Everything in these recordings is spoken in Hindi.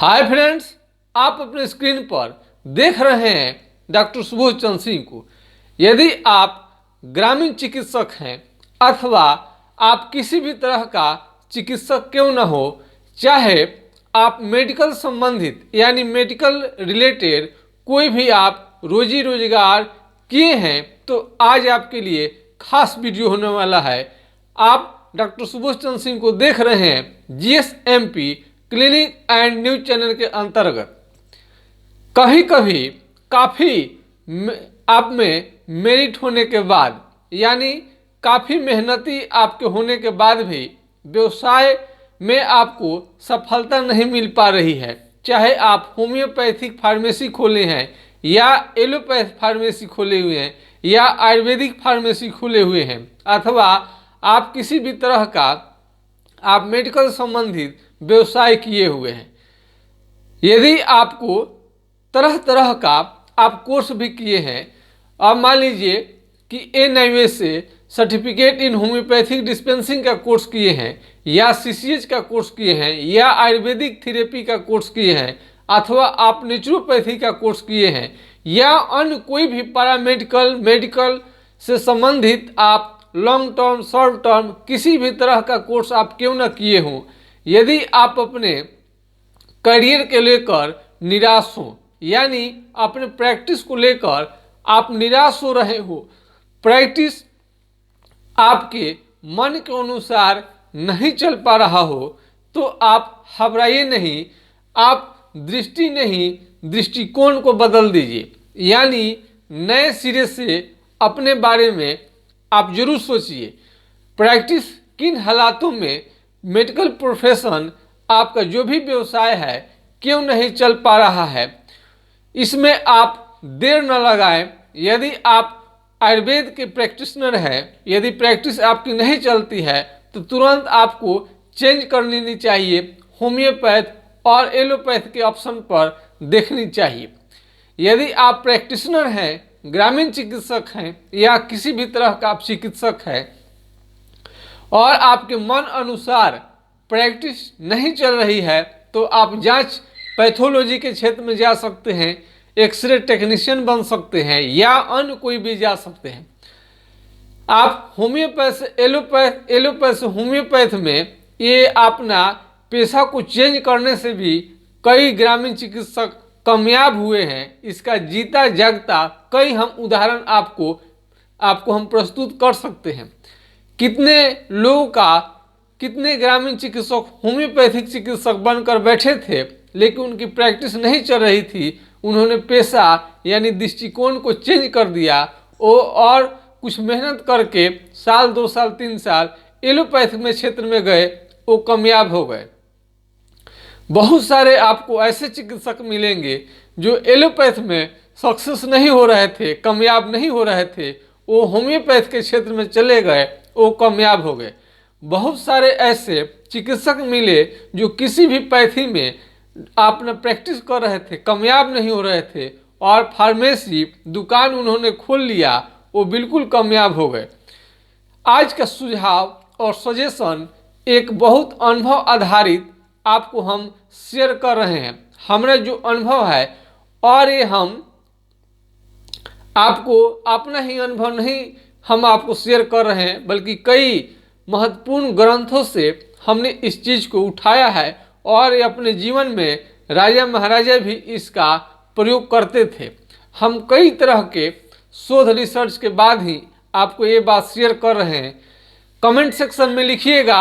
हाय फ्रेंड्स, आप अपने स्क्रीन पर देख रहे हैं डॉक्टर सुबोध चंद्र सिंह को। यदि आप ग्रामीण चिकित्सक हैं अथवा आप किसी भी तरह का चिकित्सक क्यों न हो, चाहे आप मेडिकल संबंधित यानी मेडिकल रिलेटेड कोई भी आप रोजी रोजगार किए हैं, तो आज आपके लिए खास वीडियो होने वाला है। आप डॉक्टर सुबोध चंद्र सिंह को देख रहे हैं GSMP clinic and news channel के अंतर्गत। कभी कभी काफ़ी आप में मेरिट होने के बाद यानी काफ़ी मेहनती आपके होने के बाद भी व्यवसाय में आपको सफलता नहीं मिल पा रही है। चाहे आप होम्योपैथिक फार्मेसी खोले हैं या एलोपैथ फार्मेसी खोले हुए हैं या आयुर्वेदिक फार्मेसी खोले हुए हैं, अथवा आप किसी भी तरह का आप मेडिकल संबंधित व्यवसाय किए हुए हैं। यदि आपको तरह तरह का आप कोर्स भी किए हैं, अब मान लीजिए कि NIOS से सर्टिफिकेट इन होम्योपैथिक डिस्पेंसिंग का कोर्स किए हैं या CCH का कोर्स किए हैं या आयुर्वेदिक थेरेपी का कोर्स किए हैं, अथवा आप नेचुरोपैथी का कोर्स किए हैं या अन्य कोई भी पैरामेडिकल मेडिकल से संबंधित आप लॉन्ग टर्म शॉर्ट टर्म किसी भी तरह का कोर्स आप क्यों न किए हों, यदि आप अपने करियर के लेकर निराश हो यानी अपने प्रैक्टिस को लेकर आप निराश हो रहे हो, प्रैक्टिस आपके मन के अनुसार नहीं चल पा रहा हो, तो आप घबराइए नहीं। आप दृष्टिकोण को बदल दीजिए, यानी नए सिरे से अपने बारे में आप जरूर सोचिए। प्रैक्टिस किन हालातों में मेडिकल प्रोफेशन आपका जो भी व्यवसाय है क्यों नहीं चल पा रहा है, इसमें आप देर न लगाएं। यदि आप आयुर्वेद के प्रैक्टिशनर हैं, यदि प्रैक्टिस आपकी नहीं चलती है तो तुरंत आपको चेंज कर लेनी चाहिए, होम्योपैथ और एलोपैथ के ऑप्शन पर देखनी चाहिए। यदि आप प्रैक्टिशनर हैं, ग्रामीण चिकित्सक हैं या किसी भी तरह का आप चिकित्सक हैं और आपके मन अनुसार प्रैक्टिस नहीं चल रही है, तो आप जांच पैथोलॉजी के क्षेत्र में जा सकते हैं, एक्सरे टेक्नीशियन बन सकते हैं या अन्य कोई भी जा सकते हैं। आप होम्योपैथ से एलोपैथ से होम्योपैथ में ये अपना पेशा को चेंज करने से भी कई ग्रामीण चिकित्सक कामयाब हुए हैं। इसका जीता जागता कई हम उदाहरण आपको हम प्रस्तुत कर सकते हैं। कितने ग्रामीण चिकित्सक होम्योपैथिक चिकित्सक बनकर बैठे थे, लेकिन उनकी प्रैक्टिस नहीं चल रही थी, उन्होंने पेशा यानी दृष्टिकोण को चेंज कर दिया और कुछ मेहनत करके साल 2 साल 3 साल एलोपैथ में क्षेत्र में गए, वो कामयाब हो गए। बहुत सारे आपको ऐसे चिकित्सक मिलेंगे जो एलोपैथ में सक्सेस नहीं हो रहे थे, कामयाब नहीं हो रहे थे, वो होम्योपैथ के क्षेत्र में चले गए, वो कामयाब हो गए। बहुत सारे ऐसे चिकित्सक मिले जो किसी भी पैथी में आपने प्रैक्टिस कर रहे थे, कामयाब नहीं हो रहे थे, और फार्मेसी दुकान उन्होंने खोल लिया, वो बिल्कुल कामयाब हो गए। आज का सुझाव और सजेशन एक बहुत अनुभव आधारित आपको हम शेयर कर रहे हैं। हमारा जो अनुभव है, और ये हम आपको अपना ही अनुभव नहीं हम आपको शेयर कर रहे हैं, बल्कि कई महत्वपूर्ण ग्रंथों से हमने इस चीज़ को उठाया है और ये अपने जीवन में राजा महाराजा भी इसका प्रयोग करते थे। हम कई तरह के शोध रिसर्च के बाद ही आपको ये बात शेयर कर रहे हैं। कमेंट सेक्शन में लिखिएगा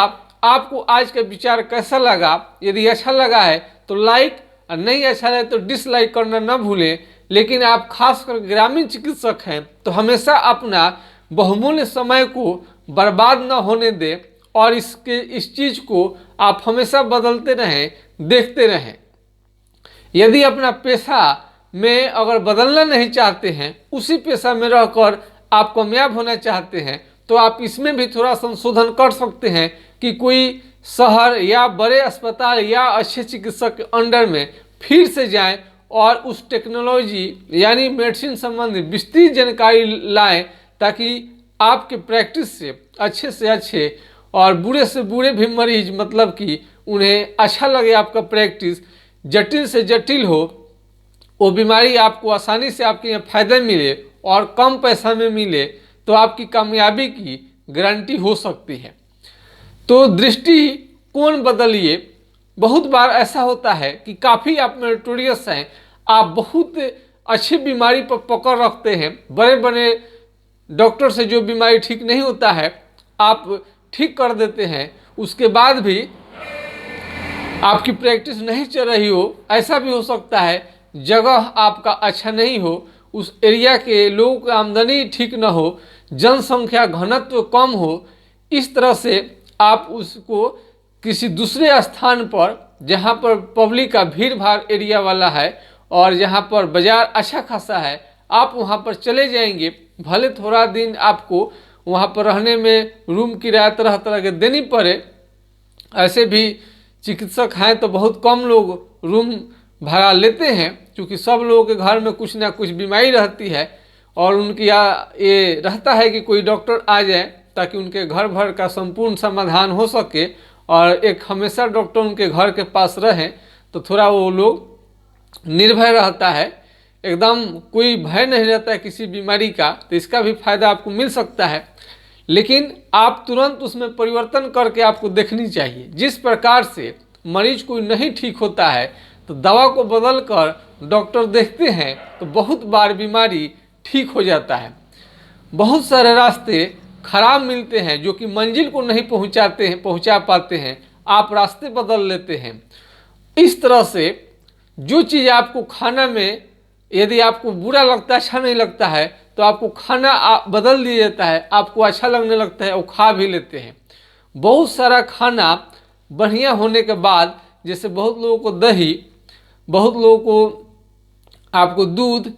आपको आज का विचार कैसा लगा। यदि अच्छा लगा है तो लाइक, और नहीं अच्छा लगे तो डिसलाइक करना न भूलें। लेकिन आप खासकर ग्रामीण चिकित्सक हैं तो हमेशा अपना बहुमूल्य समय को बर्बाद न होने दें और इस चीज़ को आप हमेशा बदलते रहें, देखते रहें। यदि अपना पेशा में अगर बदलना नहीं चाहते हैं, उसी पेशा में रहकर आप कामयाब होना चाहते हैं, तो आप इसमें भी थोड़ा संशोधन कर सकते हैं कि कोई शहर या बड़े अस्पताल या अच्छे चिकित्सक के अंडर में फिर से जाएं और उस टेक्नोलॉजी यानी मेडिसिन संबंधी विस्तृत जानकारी लाएं, ताकि आपके प्रैक्टिस से अच्छे और बुरे से बुरे भी मरीज, मतलब कि उन्हें अच्छा लगे आपका प्रैक्टिस, जटिल से जटिल हो, वो बीमारी आपको आसानी से आपके यहाँ फ़ायदा मिले और कम पैसा में मिले, तो आपकी कामयाबी की गारंटी हो सकती है। तो दृष्टिकोण बदलिए। बहुत बार ऐसा होता है कि काफ़ी आप मेरिटोरियस हैं, आप बहुत अच्छी बीमारी पर पकड़ रखते हैं, बड़े बड़े डॉक्टर से जो बीमारी ठीक नहीं होता है आप ठीक कर देते हैं, उसके बाद भी आपकी प्रैक्टिस नहीं चल रही हो। ऐसा भी हो सकता है जगह आपका अच्छा नहीं हो, उस एरिया के लोगों की आमदनी ठीक न हो, जनसंख्या घनत्व कम हो, इस तरह से आप उसको किसी दूसरे स्थान पर जहाँ पर पब्लिक का भीड़ भाड़ एरिया वाला है और जहाँ पर बाज़ार अच्छा खासा है, आप वहाँ पर चले जाएंगे। भले थोड़ा दिन आपको वहाँ पर रहने में रूम किराया तरह तरह के देनी पड़े, ऐसे भी चिकित्सक हैं तो बहुत कम लोग रूम भाड़ा लेते हैं, क्योंकि सब लोगों के घर में कुछ ना कुछ बीमारी रहती है और उनकी ये रहता है कि कोई डॉक्टर आ जाए ताकि उनके घर भर का संपूर्ण समाधान हो सके, और एक हमेशा डॉक्टर उनके घर के पास रहे तो थोड़ा वो लोग निर्भय रहता है, एकदम कोई भय नहीं रहता है किसी बीमारी का। तो इसका भी फायदा आपको मिल सकता है, लेकिन आप तुरंत उसमें परिवर्तन करके आपको देखनी चाहिए। जिस प्रकार से मरीज कोई नहीं ठीक होता है तो दवा को बदल कर डॉक्टर देखते हैं तो बहुत बार बीमारी ठीक हो जाता है। बहुत सारे रास्ते खराब मिलते हैं जो कि मंजिल को नहीं पहुंचा पाते हैं, आप रास्ते बदल लेते हैं। इस तरह से जो चीज़ आपको खाना में यदि आपको बुरा लगता है, अच्छा नहीं लगता है, तो आपको खाना बदल दिया जाता है, आपको अच्छा लगने लगता है, वो खा भी लेते हैं। बहुत सारा खाना बढ़िया होने के बाद, जैसे बहुत लोगों को दही, बहुत लोगों को आपको दूध,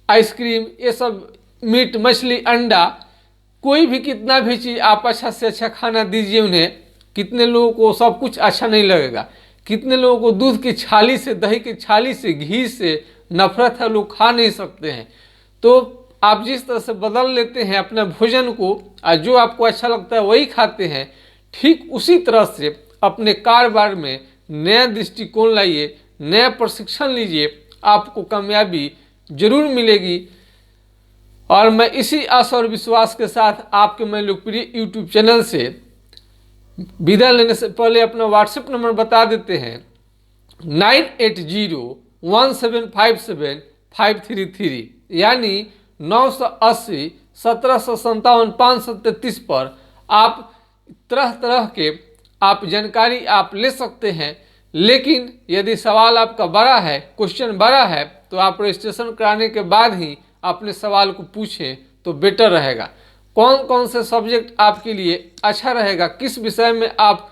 आइसक्रीम, ये सब मीट मछली अंडा, कोई भी कितना भी चीज़ आप अच्छा से अच्छा खाना दीजिए उन्हें, कितने लोगों को सब कुछ अच्छा नहीं लगेगा। कितने लोगों को दूध की छाली से, दही की छाली से, घी से नफरत है, लोग खा नहीं सकते हैं। तो आप जिस तरह से बदल लेते हैं अपने भोजन को और जो आपको अच्छा लगता है वही खाते हैं, ठीक उसी तरह से अपने कारोबार में नया दृष्टिकोण लाइए, नया प्रशिक्षण लीजिए, आपको कामयाबी जरूर मिलेगी। और मैं इसी आशा और विश्वास के साथ आपके मैं लोकप्रिय यूट्यूब चैनल से विदा लेने से पहले अपना व्हाट्सएप नंबर बता देते हैं 9801757533, यानी 980-1757-533 पर आप तरह तरह के आप जानकारी आप ले सकते हैं। लेकिन यदि सवाल आपका बड़ा है, क्वेश्चन बड़ा है, तो आप रजिस्ट्रेशन कराने के बाद ही अपने सवाल को पूछें तो बेटर रहेगा। कौन कौन से सब्जेक्ट आपके लिए अच्छा रहेगा, किस विषय में आप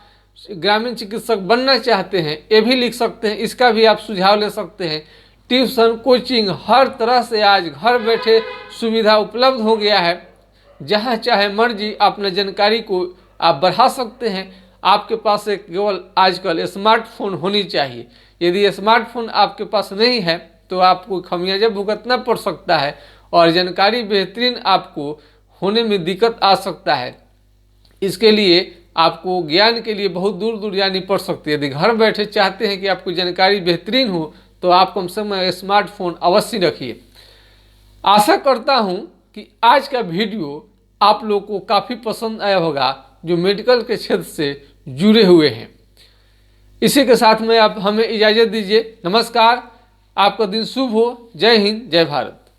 ग्रामीण चिकित्सक बनना चाहते हैं, ये भी लिख सकते हैं, इसका भी आप सुझाव ले सकते हैं। ट्यूशन, कोचिंग, हर तरह से आज घर बैठे सुविधा उपलब्ध हो गया है। जहाँ चाहे मर्जी अपना जानकारी को आप बढ़ा सकते हैं। आपके पास एक केवल आजकल स्मार्टफोन होनी चाहिए। यदि स्मार्टफोन आपके पास नहीं है तो आपको खमियाजा भुगतना पड़ सकता है और जानकारी बेहतरीन आपको होने में दिक्कत आ सकता है। इसके लिए आपको ज्ञान के लिए बहुत दूर दूर जानी पड़ सकती है। यदि घर बैठे चाहते हैं कि आपको जानकारी बेहतरीन हो तो आप कम से कम स्मार्टफोन अवश्य रखिए। आशा करता हूं कि आज का वीडियो आप लोग को काफ़ी पसंद आया होगा जो मेडिकल के क्षेत्र से जुड़े हुए हैं। इसी के साथ में आप हमें इजाज़त दीजिए। नमस्कार, आपका दिन शुभ हो। जय हिंद, जय भारत।